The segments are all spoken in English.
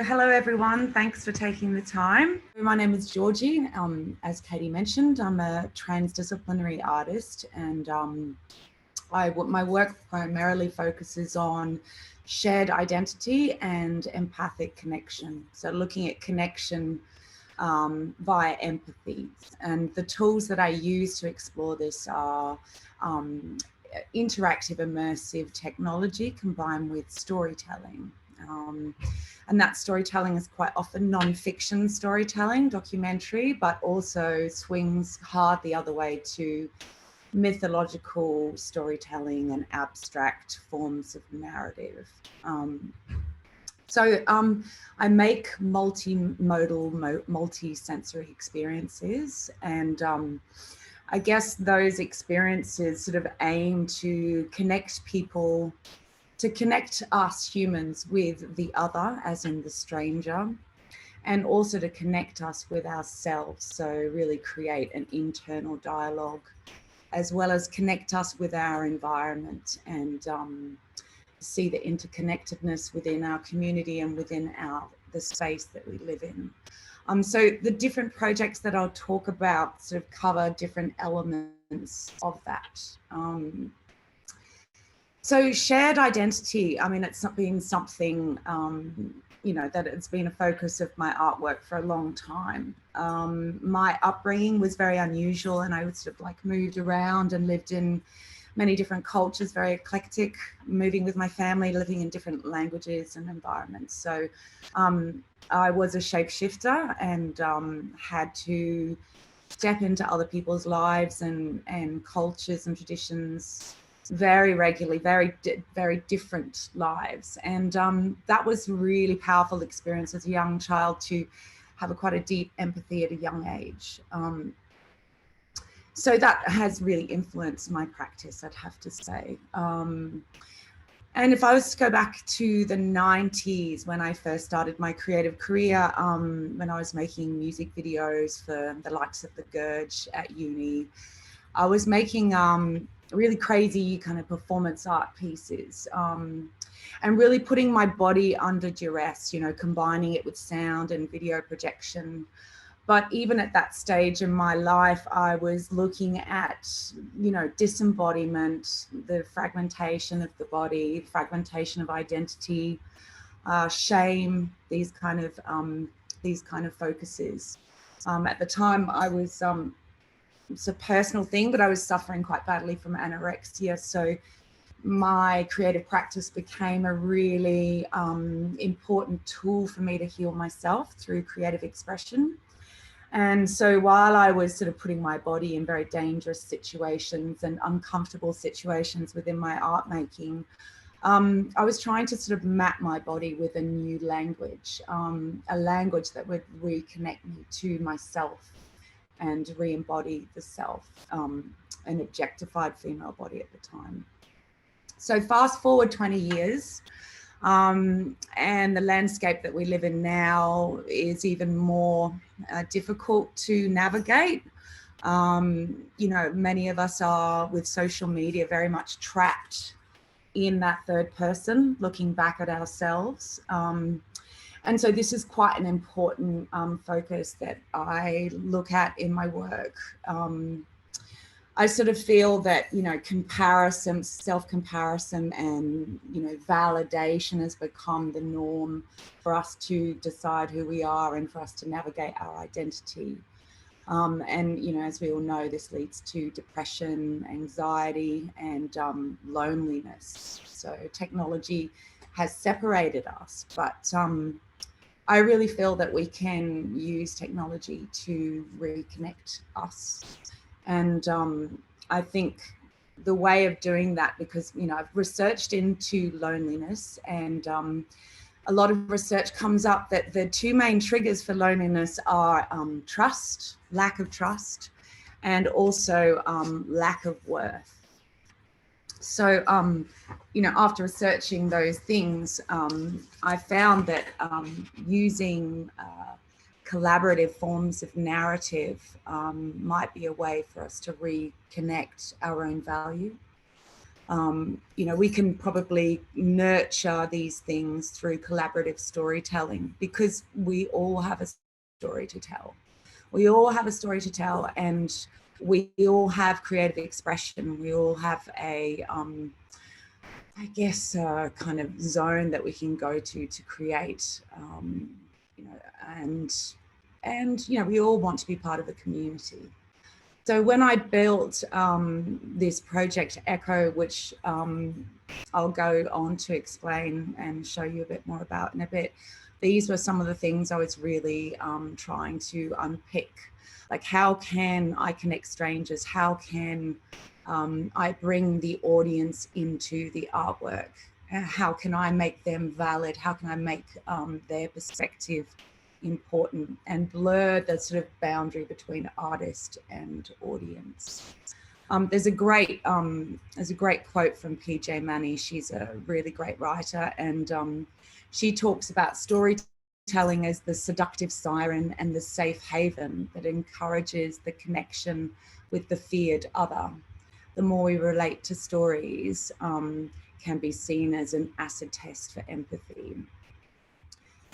Hello everyone, thanks for taking the time. My name is Georgie. As Katie mentioned, I'm a transdisciplinary artist, and my work primarily focuses on shared identity and empathic connection. So looking at connection via empathy. And the tools that I use to explore this are interactive, immersive technology combined with storytelling. And that storytelling is quite often non-fiction storytelling, documentary, but also swings hard the other way to mythological storytelling and abstract forms of narrative. I make multimodal, multi-sensory experiences, and I guess those experiences sort of aim to connect people, to connect us humans with the other, as in the stranger, and also to connect us with ourselves. So really create an internal dialogue, as well as connect us with our environment and see the interconnectedness within our community and within the space that we live in. So the different projects that I'll talk about sort of cover different elements of that. So shared identity, I mean, it's been something, that it's been a focus of my artwork for a long time. My upbringing was very unusual, and I was sort of like moved around and lived in many different cultures, very eclectic, moving with my family, living in different languages and environments. So I was a shapeshifter and had to step into other people's lives and cultures and traditions very regularly, very different lives. And that was a really powerful experience as a young child, to have quite a deep empathy at a young age. So that has really influenced my practice, I'd have to say. And if I was to go back to the 90s, when I first started my creative career, when I was making music videos for the likes of The Gurge at uni, I was making really crazy kind of performance art pieces, and really putting my body under duress, combining it with sound and video projection. But even at that stage in my life, I was looking at, disembodiment, the fragmentation of the body, fragmentation of identity, shame, these kind of focuses. At the time, I was it's a personal thing, but I was suffering quite badly from anorexia. So my creative practice became a really important tool for me to heal myself through creative expression. And so while I was sort of putting my body in very dangerous situations and uncomfortable situations within my art making, I was trying to sort of map my body with a new language, a language that would reconnect me to myself and re-embody the self, an objectified female body at the time. So fast forward 20 years, and the landscape that we live in now is even more difficult to navigate. Many of us are, with social media, very much trapped in that third person, looking back at ourselves. And so this is quite an important focus that I look at in my work. I sort of feel that, comparison, self-comparison and, validation has become the norm for us to decide who we are and for us to navigate our identity. And, as we all know, this leads to depression, anxiety, and loneliness. So technology has separated us, but I really feel that we can use technology to reconnect us. And I think the way of doing that, because, I've researched into loneliness, and a lot of research comes up that the two main triggers for loneliness are trust, lack of trust, and also lack of worth. So, after researching those things, I found that using collaborative forms of narrative might be a way for us to reconnect our own value. You know, we can probably nurture these things through collaborative storytelling, because we all have a story to tell. We all have a story to tell, and we all have creative expression. We all have a, I guess, kind of zone that we can go to create, you know, and, you know, we all want to be part of a community. So when I built this project Echo, which I'll go on to explain and show you a bit more about in a bit, these were some of the things I was really trying to unpick. Like, how can I connect strangers? How can I bring the audience into the artwork? How can I make them valid? How can I make their perspective important and blur the sort of boundary between artist and audience? There's a great quote from PJ Manny. She's a really great writer, and she talks about storytelling as the seductive siren and the safe haven that encourages the connection with the feared other. The more we relate to stories, can be seen as an acid test for empathy.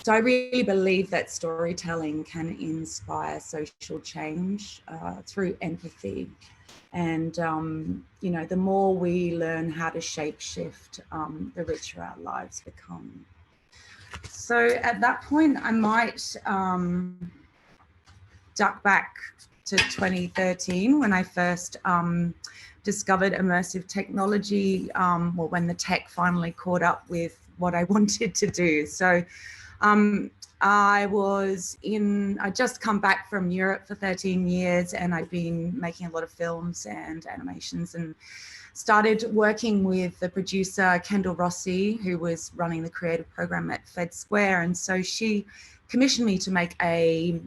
So I really believe that storytelling can inspire social change through empathy. And, you know, the more we learn how to shapeshift, the richer our lives become. So at that point, I might duck back to 2013 when I first discovered immersive technology, or when the tech finally caught up with what I wanted to do. So I just come back from Europe for 13 years, and I've been making a lot of films and animations, and started working with the producer Kendall Rossi, who was running the creative program at Fed Square. And so she commissioned me to make a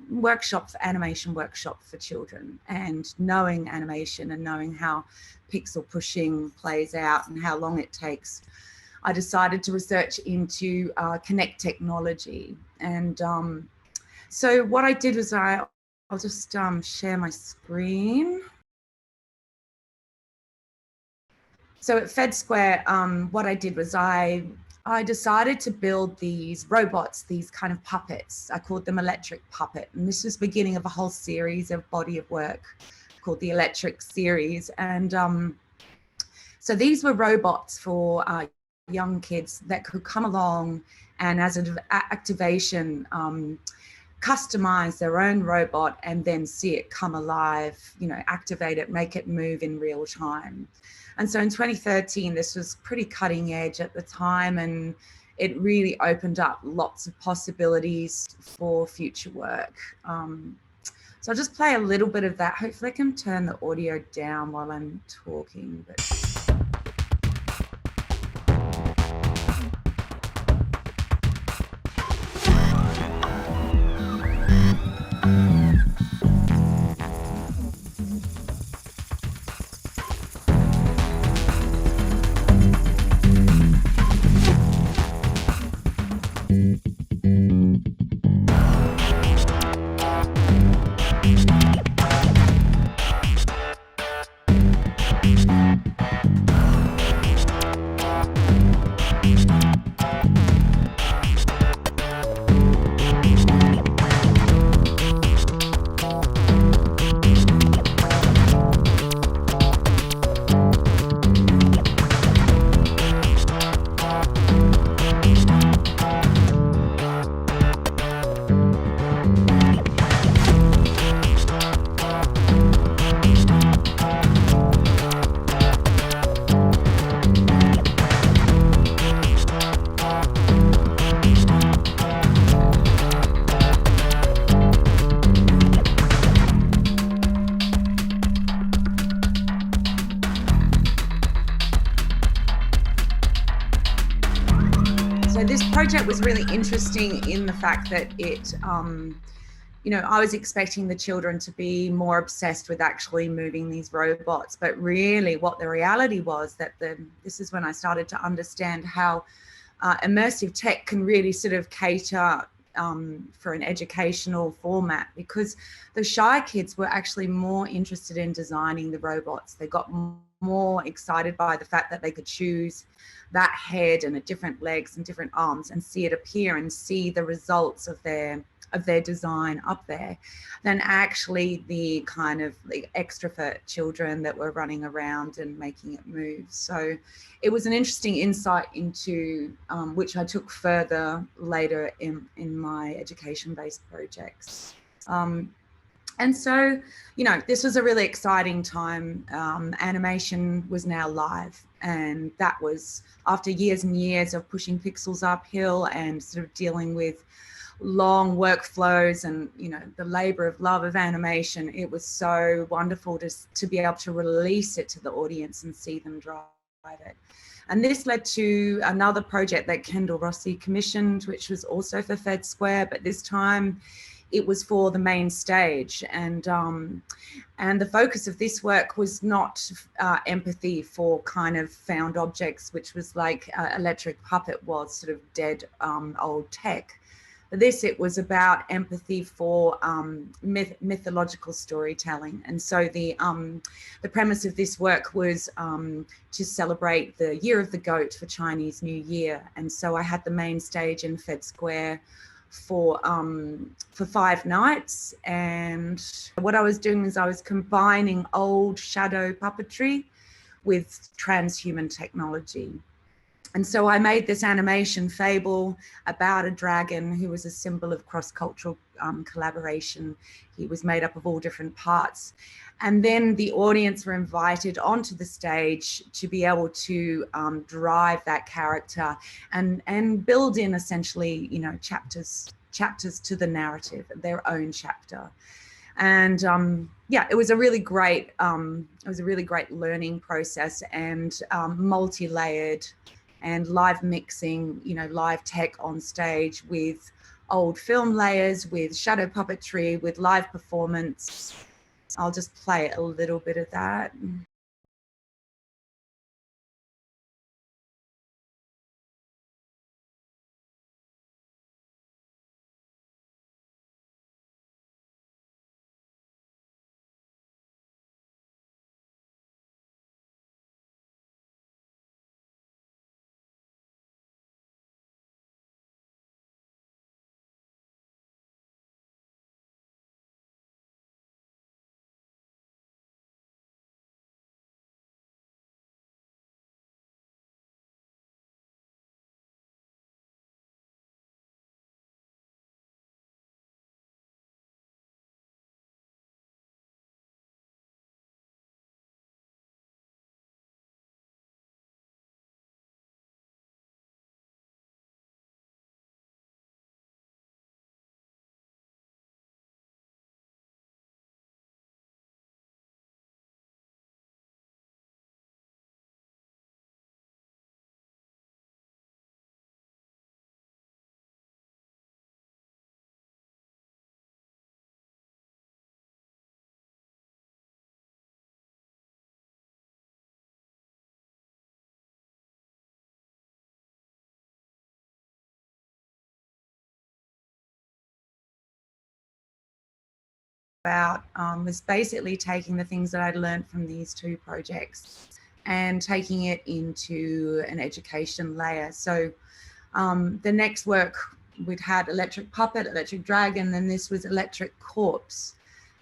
animation workshop for children. And knowing animation and knowing how pixel pushing plays out and how long it takes, I decided to research into Connect technology. And so what I did was I'll just share my screen. So at Fed Square, what I did was I decided to build these robots, these kind of puppets. I called them Electric Puppet. And this was the beginning of a whole series of body of work called the Electric series. And so these were robots for young kids that could come along and, as an activation, customize their own robot and then see it come alive, you know, activate it, make it move in real time. And so in 2013, this was pretty cutting edge at the time, and it really opened up lots of possibilities for future work. So I'll just play a little bit of that. Hopefully I can turn the audio down while I'm talking. So this project was really interesting in the fact that it, you know, I was expecting the children to be more obsessed with actually moving these robots, but really what the reality was that this is when I started to understand how immersive tech can really sort of cater for an educational format, because the shy kids were actually more interested in designing the robots. They got more excited by the fact that they could choose that head and different legs and different arms and see it appear and see the results of their design up there than actually the kind of the extrovert children that were running around and making it move. So it was an interesting insight into which I took further later in my education-based projects. And so, you know, this was a really exciting time. Animation was now live, and that was after years and years of pushing pixels uphill and sort of dealing with long workflows and, you know, the labor of love of animation. It was so wonderful to be able to release it to the audience and see them drive it. And this led to another project that Kendall Rossi commissioned, which was also for Fed Square, but this time it was for the main stage. And the focus of this work was not empathy for kind of found objects, which was like Electric Puppet was sort of dead old tech. But it was about empathy for mythological storytelling. And so the premise of this work was to celebrate the Year of the Goat for Chinese New Year. And so I had the main stage in Fed Square for 5 nights. And what I was doing is I was combining old shadow puppetry with transhuman technology. And so I made this animation fable about a dragon who was a symbol of cross-cultural collaboration. He was made up of all different parts. And then the audience were invited onto the stage to be able to drive that character and build in essentially, you know, chapters to the narrative, their own chapter. And yeah, it was a really great learning process, and multi-layered and live mixing, you know, live tech on stage with old film layers, with shadow puppetry, with live performance. I'll just play a little bit of that. About was basically taking the things that I'd learned from these 2 projects and taking it into an education layer. So the next work, we'd had Electric Puppet, Electric Dragon, and this was Electric Corpse.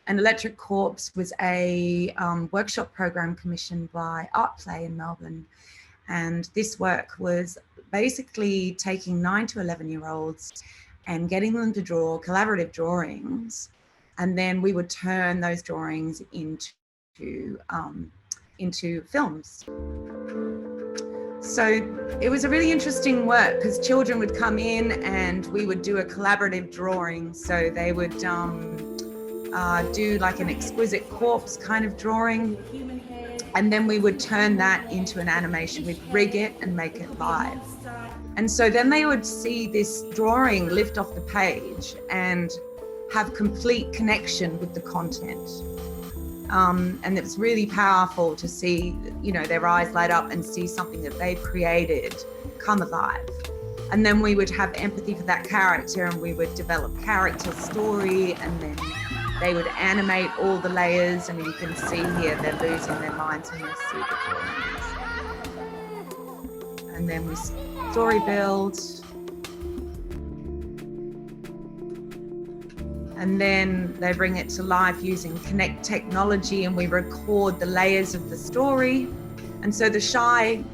And Electric Corpse was a workshop program commissioned by Art Play in Melbourne. And this work was basically taking 9 to 11-year-olds and getting them to draw collaborative drawings. And then we would turn those drawings into films. So it was a really interesting work because children would come in and we would do a collaborative drawing. So they would do like an exquisite corpse kind of drawing. And then we would turn that into an animation. We'd rig it and make it live. And so then they would see this drawing lift off the page and have complete connection with the content. And it's really powerful to see, you know, their eyes light up and see something that they've created come alive. And then we would have empathy for that character and we would develop character story, and then they would animate all the layers, and you can see here they're losing their minds when they see the drawings. And then we story build. And then they bring it to life using Connect technology, and we record the layers of the story. And so the shy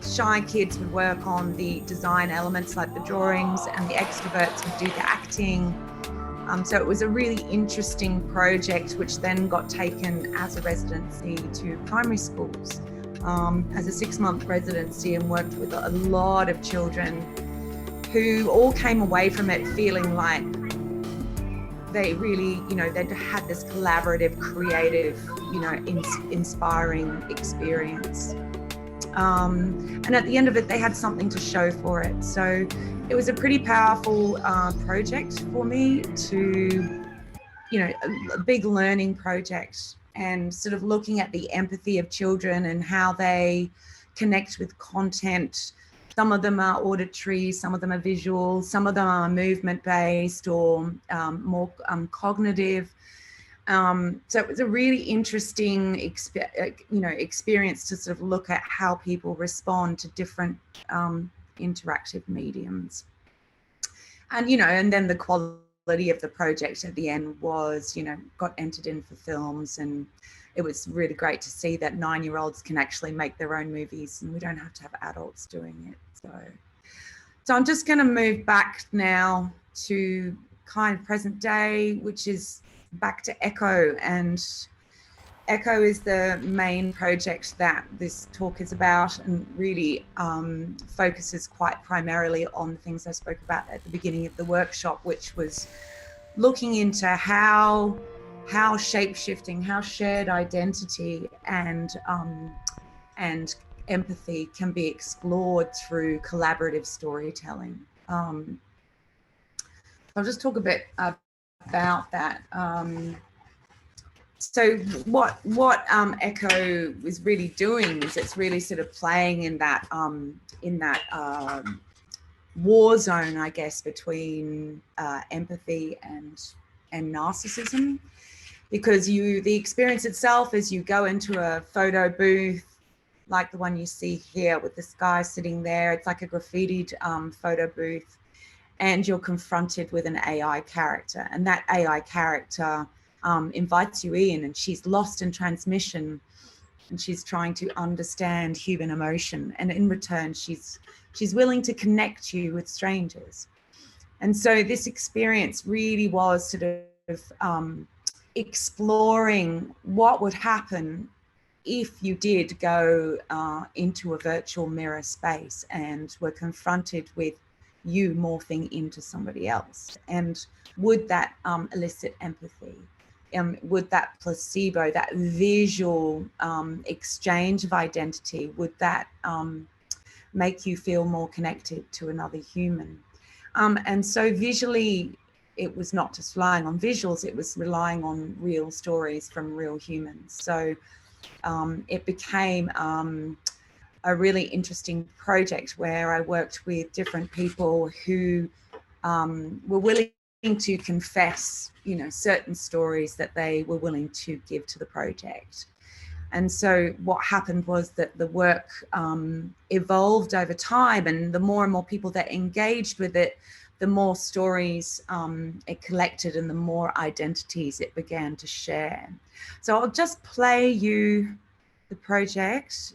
kids would work on the design elements like the drawings, and the extroverts would do the acting. So it was a really interesting project, which then got taken as a residency to primary schools as a 6-month residency, and worked with a lot of children who all came away from it feeling like they really, they'd had this collaborative, creative, inspiring experience. And at the end of it, they had something to show for it. So it was a pretty powerful project for me to, a big learning project, and sort of looking at the empathy of children and how they connect with content. Some of them are auditory, some of them are visual, some of them are movement-based or more cognitive. So it was a really interesting experience to sort of look at how people respond to different interactive mediums. And, and then the quality of the project at the end was, got entered in for films, and it was really great to see that 9-year-olds can actually make their own movies, and we don't have to have adults doing it. So I'm just going to move back now to kind of present day, which is back to Echo. And Echo is the main project that this talk is about, and really focuses quite primarily on the things I spoke about at the beginning of the workshop, which was looking into how shape-shifting, how shared identity and empathy can be explored through collaborative storytelling. I'll just talk a bit about that. So what Echo is really doing is it's really sort of playing in that war zone, I guess, between empathy and narcissism, because the experience itself is you go into a photo booth like the one you see here with this guy sitting there. It's like a graffitied photo booth, and you're confronted with an AI character, and that AI character invites you in, and she's lost in transmission, and she's trying to understand human emotion, and in return she's willing to connect you with strangers. And so this experience really was sort of exploring what would happen if you did go into a virtual mirror space and were confronted with you morphing into somebody else, and would that elicit empathy? Would that placebo, that visual exchange of identity, would that make you feel more connected to another human? And so visually, it was not just relying on visuals, it was relying on real stories from real humans. So it became a really interesting project where I worked with different people who were willing to confess, certain stories that they were willing to give to the project. And so what happened was that the work evolved over time, and the more and more people that engaged with it, the more stories it collected and the more identities it began to share. So I'll just play you the project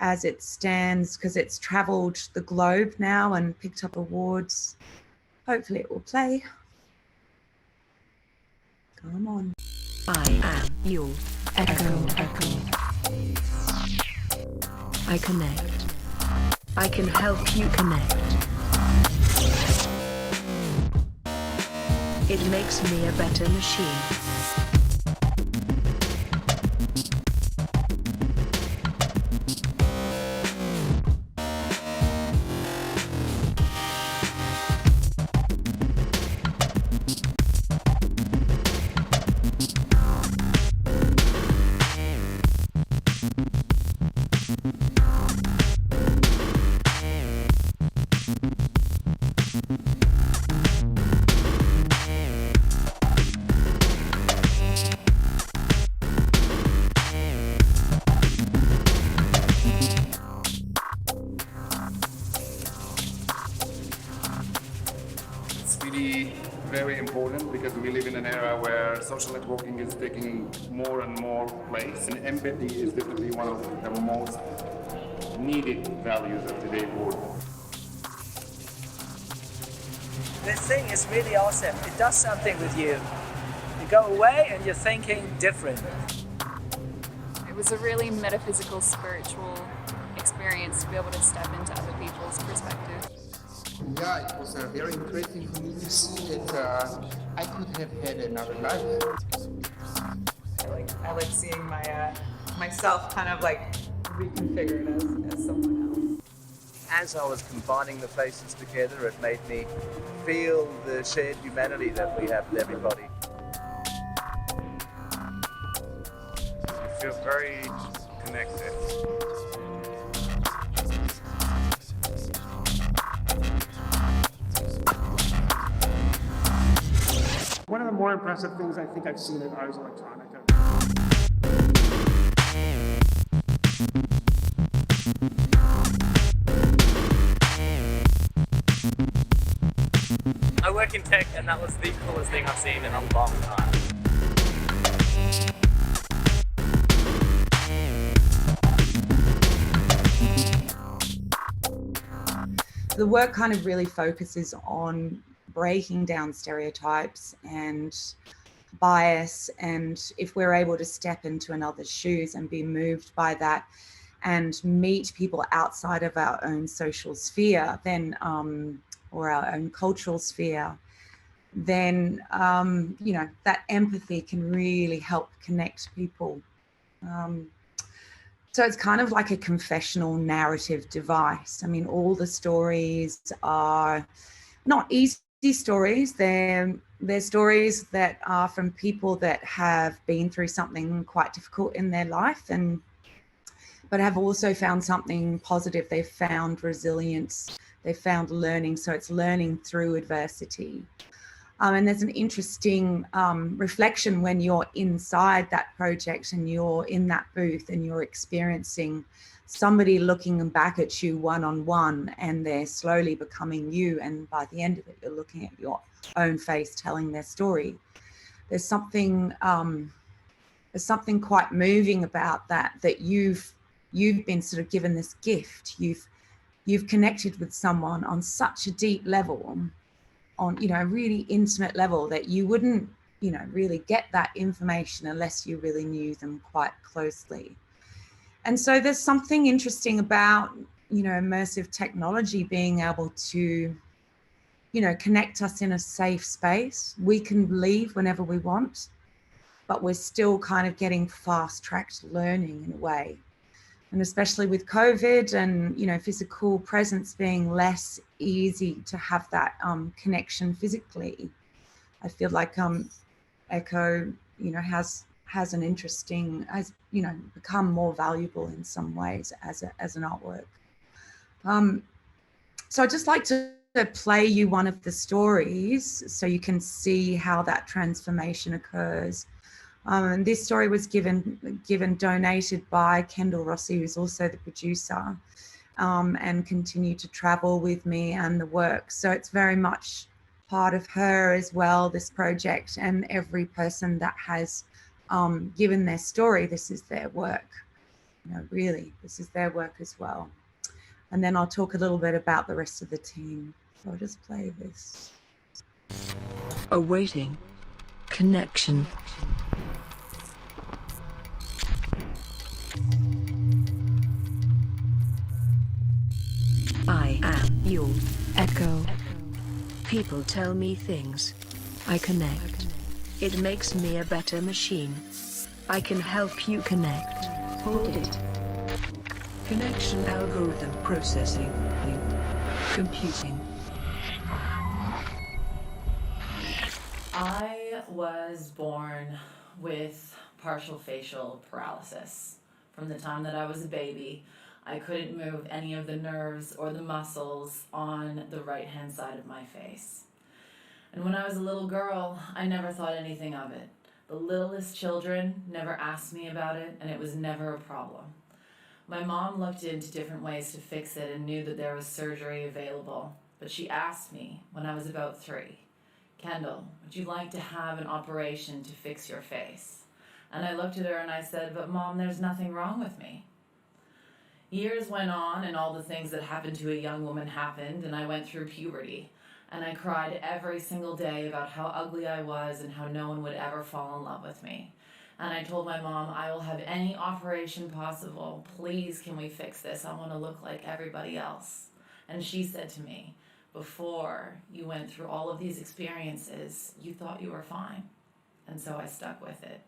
as it stands, because it's traveled the globe now and picked up awards. Hopefully it will play. Come on. I am your echo. I connect. I can help you connect. It makes me a better machine. It's really very important because we live in an era where social networking is taking more and more place, and empathy is definitely one of the most needed values of today's world. This thing is really awesome. It does something with you. You go away and you're thinking different. It was a really metaphysical, spiritual experience to be able to step into other people's perspective. Yeah, it was very interesting for me to see that I could have had another life. I like seeing my myself kind of like reconfigured as someone else. As I was combining the faces together, it made me feel the shared humanity that we have with everybody. You feel very connected. One of the more impressive things I think I've seen at Ars Electronica. I work in tech, and that was the coolest thing I've seen in a long time. The work kind of really focuses on breaking down stereotypes and bias, and if we're able to step into another's shoes and be moved by that and meet people outside of our own social sphere, then or our own cultural sphere, then you know, that empathy can really help connect people. So it's kind of like a confessional narrative device. I mean, all the stories are not easy stories. They're stories that are from people that have been through something quite difficult in their life, but have also found something positive. They've found resilience. They've found learning. So it's learning through adversity. And there's an interesting reflection when you're inside that project and you're in that booth and you're experiencing somebody looking back at you one-on-one, and they're slowly becoming you. And by the end of it, you're looking at your own face telling their story. There's something quite moving about that you've been sort of given this gift. You've connected with someone on such a deep level, on, you know, a really intimate level, that you wouldn't, you know, really get that information unless you really knew them quite closely. And so there's something interesting about, you know, immersive technology being able to, you know, connect us in a safe space. We can leave whenever we want, but we're still kind of getting fast-tracked learning in a way. And especially with COVID and, you know, physical presence being less easy to have that connection physically, I feel like Echo, you know, has an interesting, has, you know, become more valuable in some ways as an artwork. So I'd just like to play you one of the stories so you can see how that transformation occurs. And this story was donated by Kendall Rossi, who's also the producer, and continued to travel with me and the work. So it's very much part of her as well, this project, and every person that has given their story, this is their work. You know, really, this is their work as well. And then I'll talk a little bit about the rest of the team. So I'll just play this. Awaiting connection. I am your echo. People tell me things. I connect. It makes me a better machine. I can help you connect. Hold it. Connection algorithm processing. Computing. I was born with partial facial paralysis. From the time that I was a baby, I couldn't move any of the nerves or the muscles on the right-hand side of my face. And when I was a little girl, I never thought anything of it. The littlest children never asked me about it, and it was never a problem. My mom looked into different ways to fix it and knew that there was surgery available, but she asked me when I was about 3, Kendall, would you like to have an operation to fix your face? And I looked at her and I said, but Mom, there's nothing wrong with me. Years went on and all the things that happened to a young woman happened, and I went through puberty. And I cried every single day about how ugly I was and how no one would ever fall in love with me. And I told my mom, I will have any operation possible. Please, can we fix this? I want to look like everybody else. And she said to me, before you went through all of these experiences, you thought you were fine. And so I stuck with it.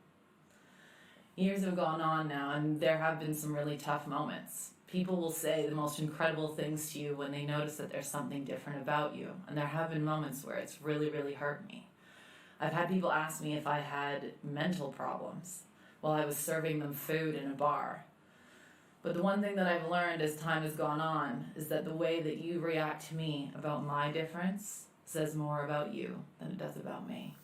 Years have gone on now, and there have been some really tough moments. People will say the most incredible things to you when they notice that there's something different about you. And there have been moments where it's really, really hurt me. I've had people ask me if I had mental problems while I was serving them food in a bar. But the one thing that I've learned as time has gone on is that the way that you react to me about my difference says more about you than it does about me.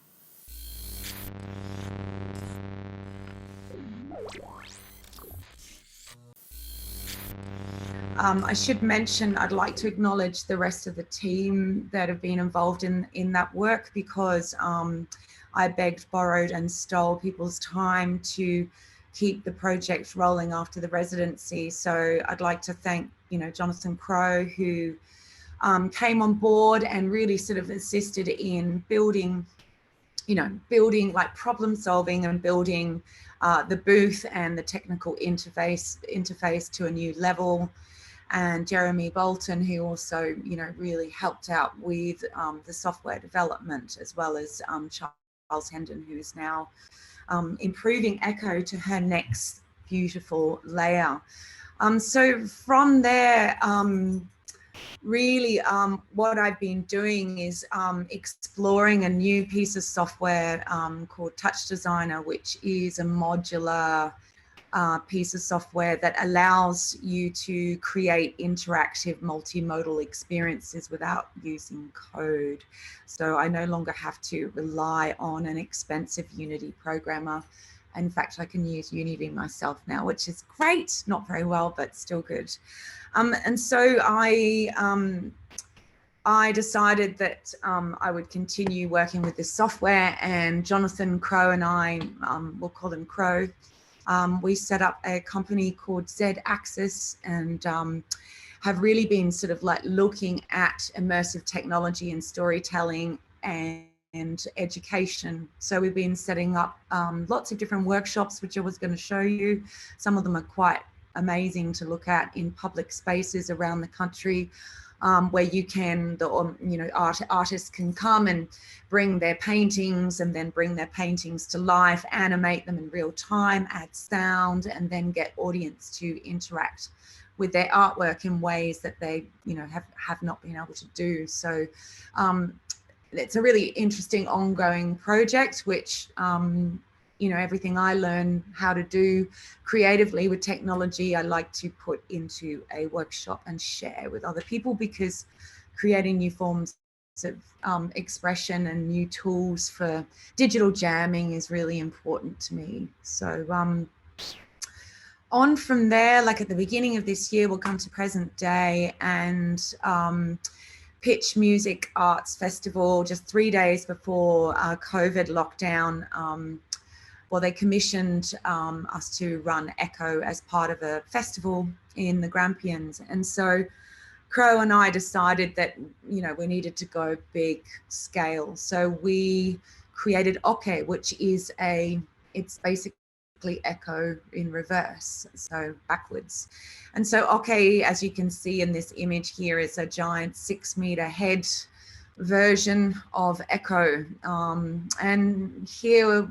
I should mention, I'd like to acknowledge the rest of the team that have been involved in that work, because I begged, borrowed and stole people's time to keep the project rolling after the residency. So I'd like to thank, Jonathan Crowe, who came on board and really sort of assisted in building like problem solving and building the booth and the technical interface to a new level. And Jeremy Bolton, who also, really helped out with the software development, as well as Charles Hendon, who is now improving Echo to her next beautiful layer. So from there, really what I've been doing is exploring a new piece of software called Touch Designer, which is a modular piece of software that allows you to create interactive multimodal experiences without using code. So I no longer have to rely on an expensive Unity programmer. In fact, I can use Unity myself now, which is great. Not very well, but still good. And so I decided that I would continue working with this software, and Jonathan Crowe and I, we'll call him Crowe, we set up a company called Z-Axis, and have really been sort of like looking at immersive technology and storytelling and education. So we've been setting up lots of different workshops, which I was going to show you. Some of them are quite amazing to look at in public spaces around the country, where you can, artists can come and bring their paintings and then bring their paintings to life, animate them in real time, add sound, and then get audience to interact with their artwork in ways that they, have not been able to do. So it's a really interesting ongoing project, which, everything I learn how to do creatively with technology, I like to put into a workshop and share with other people, because creating new forms of expression and new tools for digital jamming is really important to me. So on from there, like at the beginning of this year, we'll come to present day and Pitch Music Arts Festival, just 3 days before COVID lockdown. They commissioned us to run Echo as part of a festival in the Grampians. And so Crowe and I decided that, we needed to go big scale. So we created Oke, which is it's basically Echo in reverse, so backwards. And so Oke, as you can see in this image here, is a giant 6-meter head version of Echo. And here,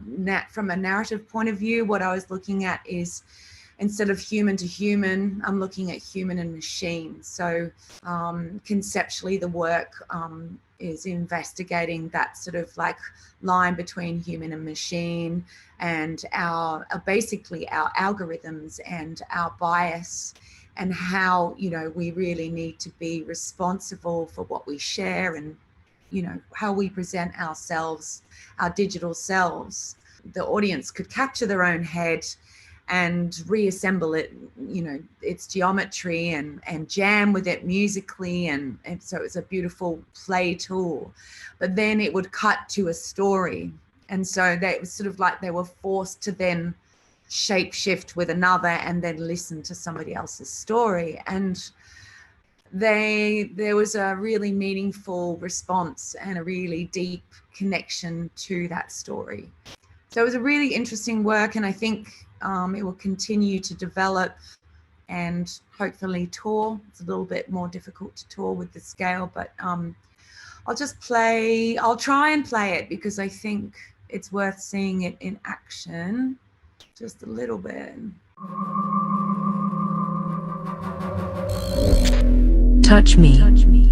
from a narrative point of view, what I was looking at is, instead of human to human, I'm looking at human and machine. So conceptually, the work is investigating that sort of like line between human and machine, and basically our algorithms and our bias, and how, we really need to be responsible for what we share, and how we present ourselves, our digital selves. The audience could capture their own head and reassemble it, you know, its geometry and jam with it musically. And so it's a beautiful play tool. But then it would cut to a story. And so it was sort of like they were forced to then shape shift with another and then listen to somebody else's story. And there was a really meaningful response and a really deep connection to that story. So it was a really interesting work, and I think it will continue to develop and hopefully tour. It's a little bit more difficult to tour with the scale, but I'll try and play it because I think it's worth seeing it in action just a little bit. Touch me. Touch me.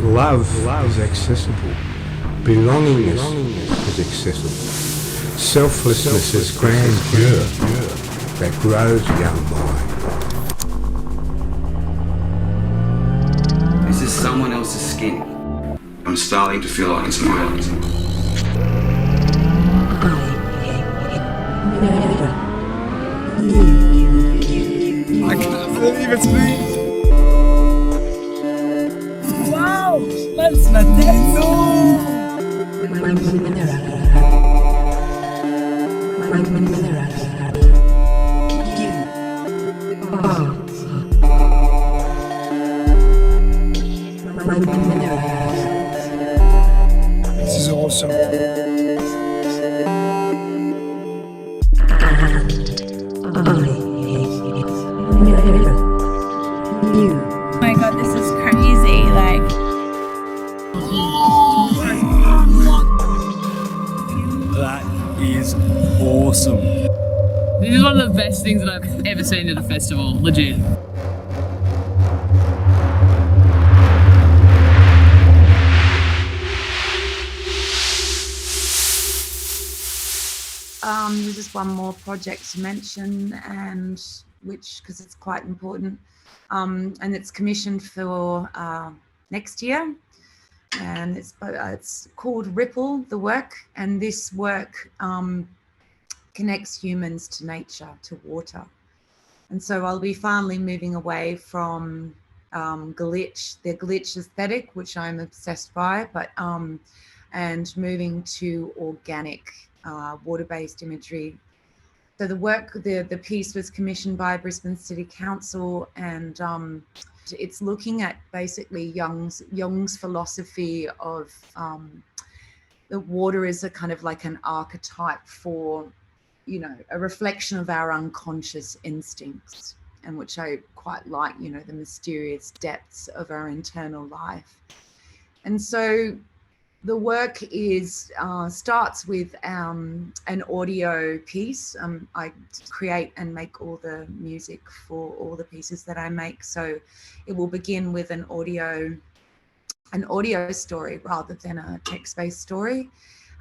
Love is accessible. Belongingness is accessible. Selflessness is grandeur that grows young mind. This is someone else's skin. I'm starting to feel like it's mine. I can't believe it's me. Let's This is awesome. Oh my god, this is crazy. Like, that is awesome. This is one of the best things that I've ever seen at a festival, legit. There's just one more project to mention, and because it's quite important, and it's commissioned for next year, and it's called Ripple, the work, and this work connects humans to nature, to water. And so I'll be finally moving away from the glitch aesthetic, which I'm obsessed by, but and moving to organic water-based imagery. So the piece was commissioned by Brisbane City Council, and it's looking at basically Jung's philosophy of the water is a kind of like an archetype for, you know, a reflection of our unconscious instincts, and which I quite like, you know, the mysterious depths of our internal life. And so the work is starts with an audio piece. I create and make all the music for all the pieces that I make. So it will begin with an audio story rather than a text-based story.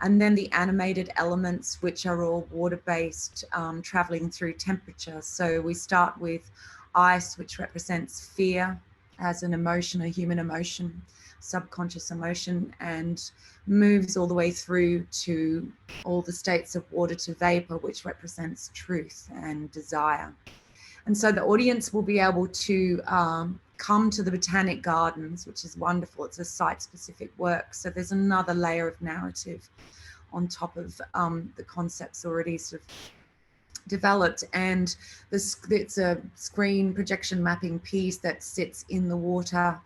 And then the animated elements, which are all water-based, traveling through temperature. So we start with ice, which represents fear as an emotion, a human emotion, subconscious emotion, and moves all the way through to all the states of water to vapor, which represents truth and desire. And so the audience will be able to come to the Botanic Gardens, which is wonderful. It's a site-specific work. So there's another layer of narrative on top of the concepts already sort of developed. And it's a screen projection mapping piece that sits in the water,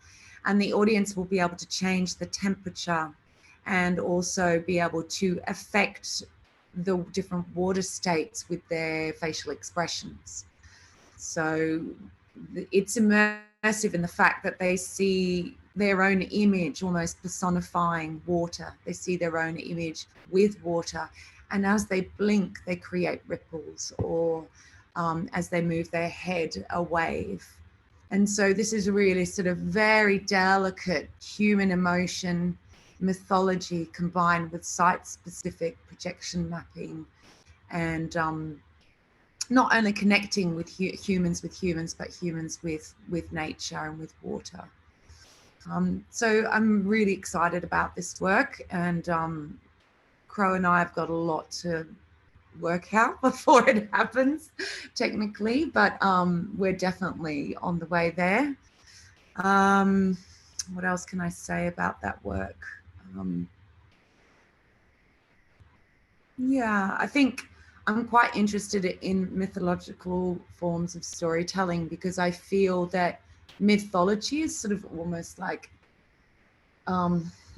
and the audience will be able to change the temperature and also be able to affect the different water states with their facial expressions. So it's immersive in the fact that they see their own image almost personifying water. They see their own image with water. And as they blink, they create ripples, or as they move their head, a wave. And so this is really sort of very delicate human emotion, mythology combined with site-specific projection mapping, and not only connecting with humans, but humans with nature and with water. So I'm really excited about this work, and Crow and I have got a lot to work out before it happens technically, but we're definitely on the way there. What else can I say about that work? Yeah, I think I'm quite interested in mythological forms of storytelling, because I feel that mythology is sort of almost like,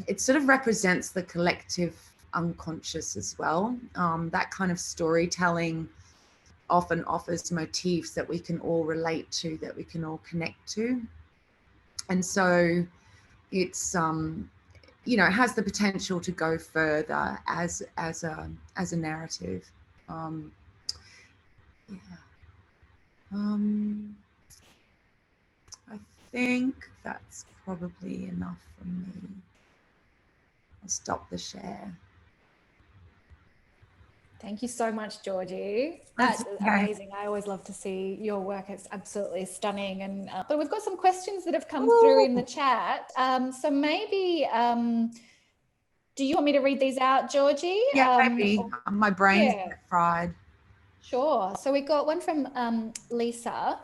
it sort of represents the collective unconscious as well. That kind of storytelling often offers motifs that we can all relate to, that we can all connect to. And so it's, you know, it has the potential to go further as a narrative. Yeah. I think that's probably enough from me. I'll stop the share. Thank you so much, Georgie. That's amazing. I always love to see your work. It's absolutely stunning. And but we've got some questions that have come through in the chat. So maybe, do you want me to read these out, Georgie? Yeah, maybe. My brain's fried. Sure. So we got one from Lisa.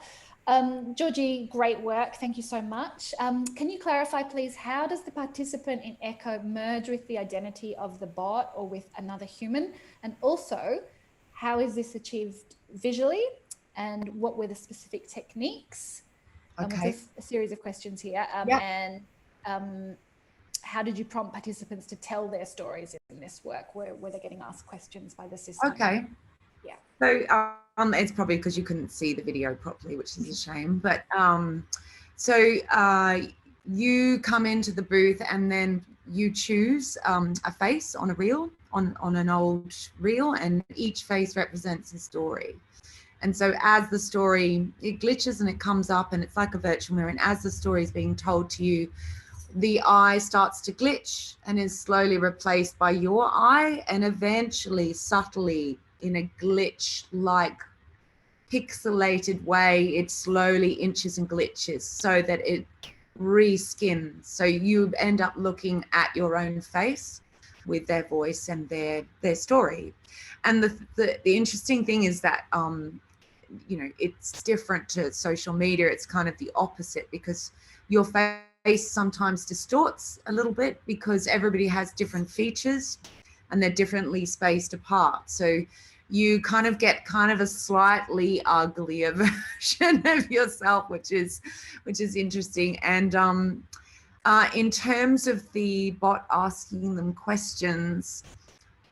Georgie, great work. Thank you so much. Can you clarify, please, how does the participant in Echo merge with the identity of the bot or with another human? And also, how is this achieved visually? And what were the specific techniques? Okay. A series of questions here. And how did you prompt participants to tell their stories in this work? Were they getting asked questions by the system? Okay. Yeah. So it's probably because you couldn't see the video properly, which is a shame. But so you come into the booth and then you choose a face on a reel, on an old reel, and each face represents a story. And so as the story, it glitches and it comes up and it's like a virtual mirror. And as the story is being told to you, the eye starts to glitch and is slowly replaced by your eye, and eventually subtly, in a glitch-like pixelated way, it slowly inches and glitches so that it reskins. So you end up looking at your own face with their voice and their story. And the interesting thing is that, you know, it's different to social media. It's kind of the opposite, because your face sometimes distorts a little bit because everybody has different features and they're differently spaced apart. So you kind of get kind of a slightly uglier version of yourself, which is interesting. And in terms of the bot asking them questions,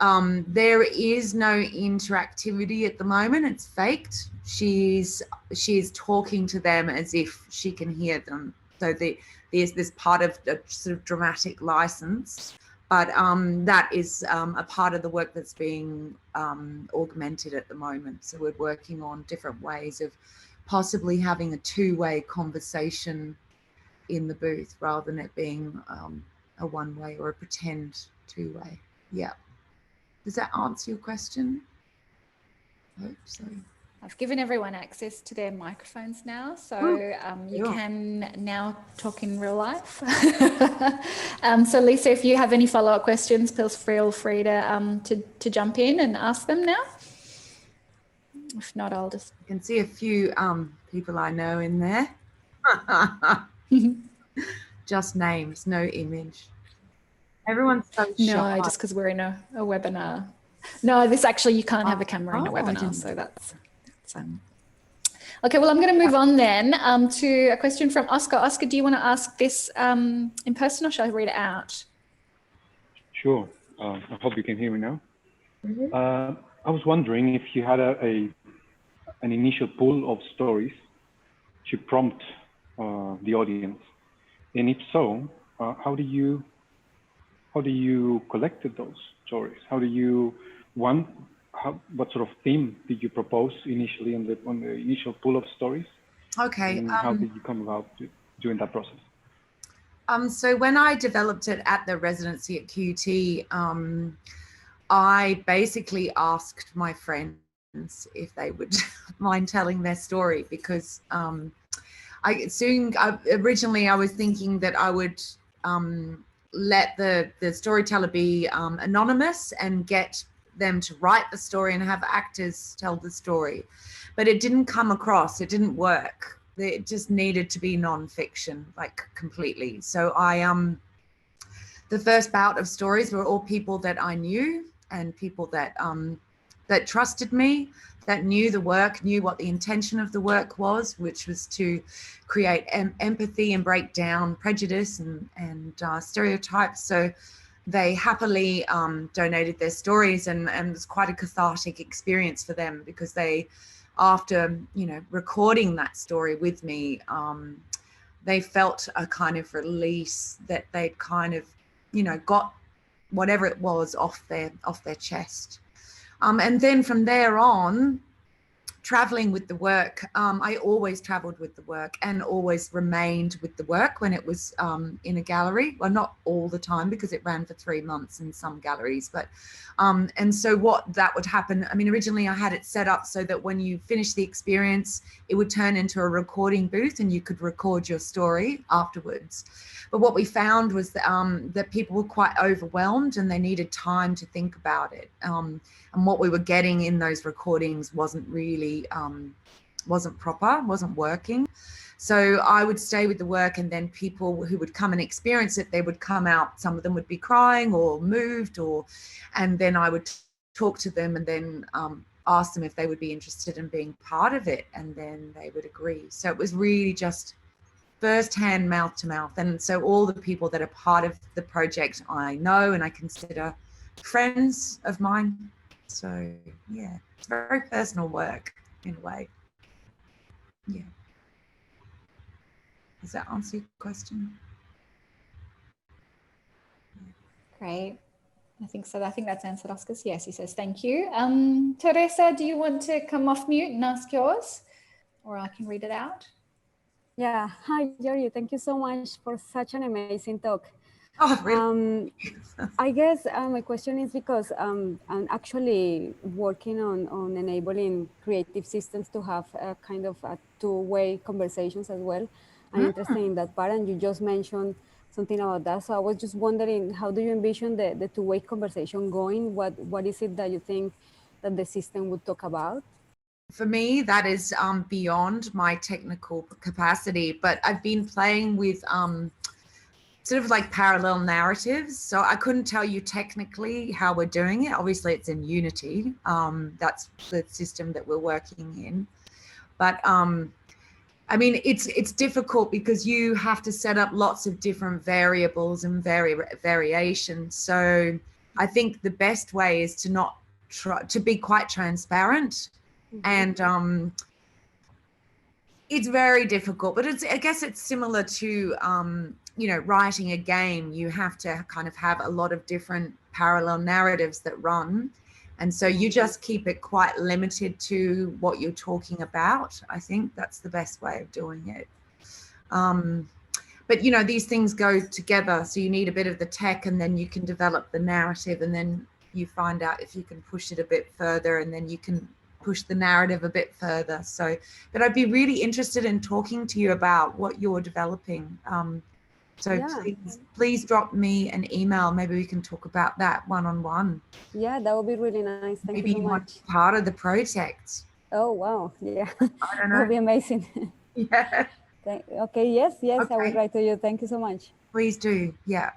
there is no interactivity at the moment. It's faked. She's talking to them as if she can hear them. So there's this part of a sort of dramatic license, but that is a part of the work that's being augmented at the moment. So we're working on different ways of possibly having a two-way conversation in the booth rather than it being a one-way or a pretend two-way. Yeah. Does that answer your question? I hope so. I've given everyone access to their microphones now, so you can now talk in real life. So Lisa, if you have any follow-up questions, please feel free to jump in and ask them now. If not, I'll just... I can see a few people I know in there. Just names, no image. Everyone's so shy. No, just because we're in a webinar. No, this actually, you can't have a camera in a webinar, so that's okay. Well, I'm going to move on then to a question from Oscar. Oscar, do you want to ask this in person, or shall I read it out? Sure. I hope you can hear me now. I was wondering if you had an initial pool of stories to prompt the audience, and if so, how do you collected those stories? What sort of theme did you propose initially on the initial pool of stories? Okay. And how did you come about doing that process? So when I developed it at the residency at QT, I basically asked my friends if they would mind telling their story, because originally I was thinking that I would let the storyteller be anonymous and get them to write the story and have actors tell the story, but it didn't come across, it didn't work. It just needed to be non-fiction, like completely. So the first bout of stories were all people that I knew and people that that trusted me, that knew the work, knew what the intention of the work was, which was to create empathy and break down prejudice and stereotypes. So they happily donated their stories, and it was quite a cathartic experience for them, because they, after, you know, recording that story with me, they felt a kind of release, that they'd kind of, you know, got whatever it was off their chest. And then from there on, traveling with the work, I always traveled with the work and always remained with the work when it was in a gallery. Well, not all the time, because it ran for 3 months in some galleries, but and so what that would happen, I mean, originally I had it set up so that when you finish the experience, it would turn into a recording booth and you could record your story afterwards. But what we found was that people were quite overwhelmed and they needed time to think about it. And what we were getting in those recordings wasn't really, wasn't proper, wasn't working. So I would stay with the work, and then people who would come and experience it, they would come out, some of them would be crying or moved, and then I would talk to them and then ask them if they would be interested in being part of it, and then they would agree. So it was really just first-hand, mouth to mouth. And so all the people that are part of the project I know and I consider friends of mine. So yeah, it's very personal work in a way. Yeah. Does that answer your question? Great. I think so. I think that's answered Oscar's. Yes, he says thank you. Teresa, do you want to come off mute and ask yours, or I can read it out? Yeah. Hi, Georgie. Thank you so much for such an amazing talk. Oh, really? I guess my question is because I'm actually working on enabling creative systems to have a kind of a two-way conversations as well. I'm interested in that part, and you just mentioned something about that. So I was just wondering, how do you envision the two-way conversation going? What is it that you think that the system would talk about? For me, that is beyond my technical capacity, but I've been playing with sort of like parallel narratives. So I couldn't tell you technically how we're doing it. Obviously it's in Unity. That's the system that we're working in. But I mean, it's difficult because you have to set up lots of different variables and variations. So I think the best way is to not try to be quite transparent. And it's very difficult, but I guess it's similar to, you know, writing a game. You have to kind of have a lot of different parallel narratives that run. And so you just keep it quite limited to what you're talking about. I think that's the best way of doing it. But, you know, these things go together. So you need a bit of the tech, and then you can develop the narrative, and then you find out if you can push it a bit further, and then you can push the narrative a bit further. So, but I'd be really interested in talking to you about what you're developing. So yeah, please drop me an email. Maybe we can talk about that one-on-one. Yeah, that would be really nice. Thank you so much. Part of the project. Oh, wow. Yeah, I don't know. That would be amazing. Yeah. Okay, yes, okay. I will write to you. Thank you so much. Please do, yeah.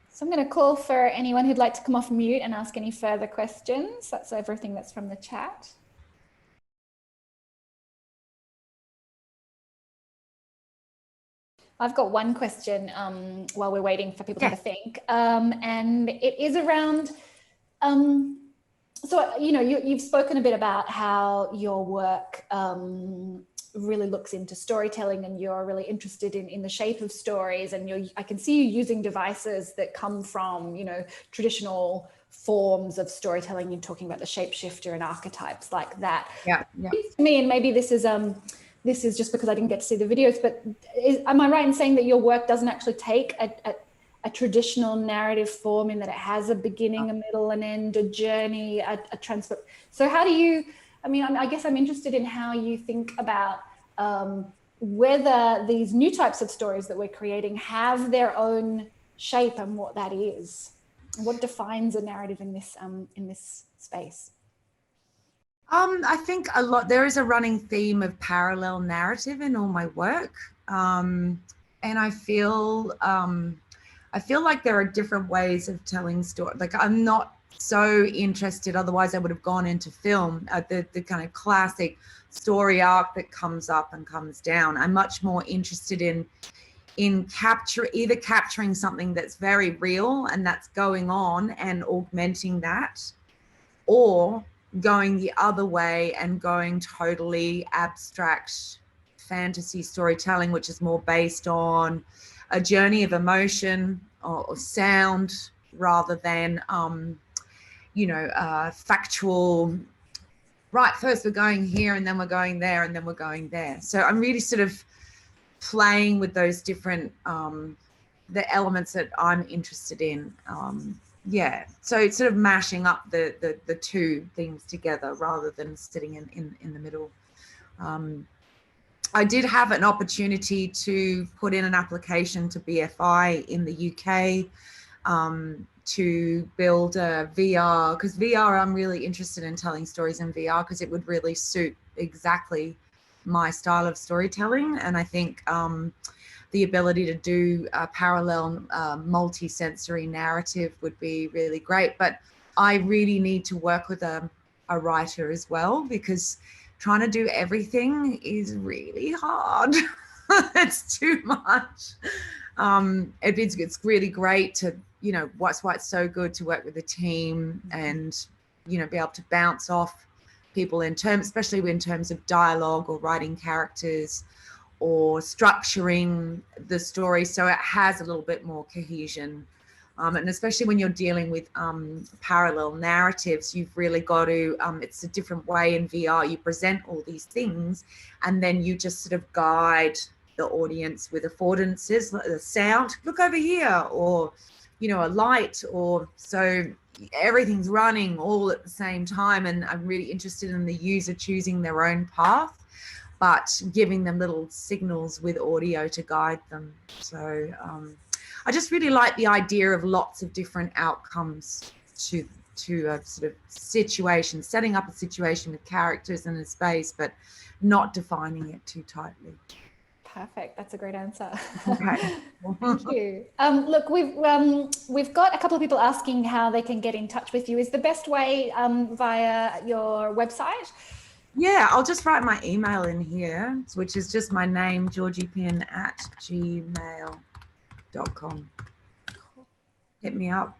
So I'm going to call for anyone who'd like to come off mute and ask any further questions. That's everything that's from the chat. I've got one question while we're waiting for people to have a think, and it is around, so, you know, you've spoken a bit about how your work really looks into storytelling, and you're really interested in the shape of stories, and I can see you using devices that come from, you know, traditional forms of storytelling. You're talking about the shapeshifter and archetypes like that. Yeah. To me, and maybe this is just because I didn't get to see the videos, but am I right in saying that your work doesn't actually take a traditional narrative form, in that it has a beginning, a middle, an end, a journey, a transfer? So how do you, I mean, I guess I'm interested in how you think about whether these new types of stories that we're creating have their own shape, and what that is. What defines a narrative in this space? I think there is a running theme of parallel narrative in all my work. And I feel like there are different ways of telling stories. Like, I'm not so interested, otherwise I would have gone into film, the kind of classic story arc that comes up and comes down. I'm much more interested in either capturing something that's very real and that's going on and augmenting that, or going the other way and going totally abstract fantasy storytelling, which is more based on a journey of emotion or sound, rather than factual, right, first we're going here and then we're going there and then we're going there. So I'm really sort of playing with those different the elements that I'm interested in. So it's sort of mashing up the two things together rather than sitting in the middle. I did have an opportunity to put in an application to BFI in the UK to build a VR, because VR, I'm really interested in telling stories in VR because it would really suit exactly my style of storytelling. And I think the ability to do a parallel multi-sensory narrative would be really great. But I really need to work with a writer as well, because trying to do everything is really hard. It's too much. It's really great to, that's why it's so good to work with a team and, be able to bounce off people especially in terms of dialogue or writing characters or structuring the story so it has a little bit more cohesion. And especially when you're dealing with parallel narratives, you've really got to, it's a different way in VR. You present all these things and then you just sort of guide the audience with affordances, the sound, look over here, or, a light, or so everything's running all at the same time. And I'm really interested in the user choosing their own path, but giving them little signals with audio to guide them. So I just really like the idea of lots of different outcomes to a sort of situation, setting up a situation with characters in a space, but not defining it too tightly. Perfect. That's a great answer. Okay. Thank you. Look, we've got a couple of people asking how they can get in touch with you. Is the best way via your website? Yeah, I'll just write my email in here, which is just my name, georgiepinn@gmail.com. Cool. Hit me up.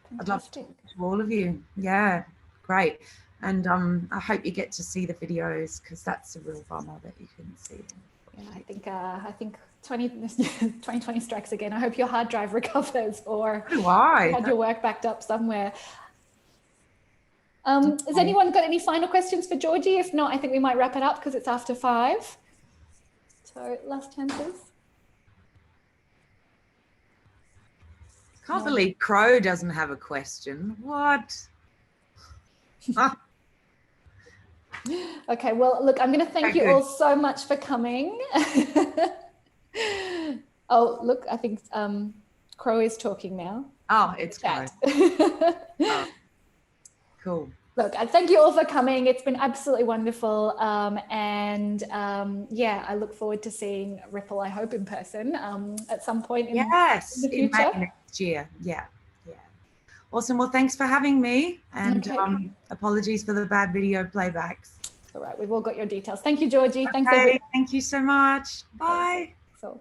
Fantastic. I'd love to talk to all of you. Yeah, great. And I hope you get to see the videos, because that's a real bummer that you couldn't see them. Yeah, I think 2020 strikes again. I hope your hard drive recovers, or you had your work backed up somewhere. Has anyone got any final questions for Georgie? If not, I think we might wrap it up because it's after 5. So last chances. Can't believe Crow doesn't have a question. What? Okay, well, look, I'm going to thank you all so much for coming. Oh, look, I think Crow is talking now. Oh, it's Crow. Oh, cool. Look, I thank you all for coming. It's been absolutely wonderful. Yeah, I look forward to seeing Ripple, I hope, in person at some point in the future. May next year. Yeah. Awesome. Well, thanks for having me, and apologies for the bad video playbacks. All right, we've all got your details. Thank you, Georgie. Okay, thank you so much. Bye. So.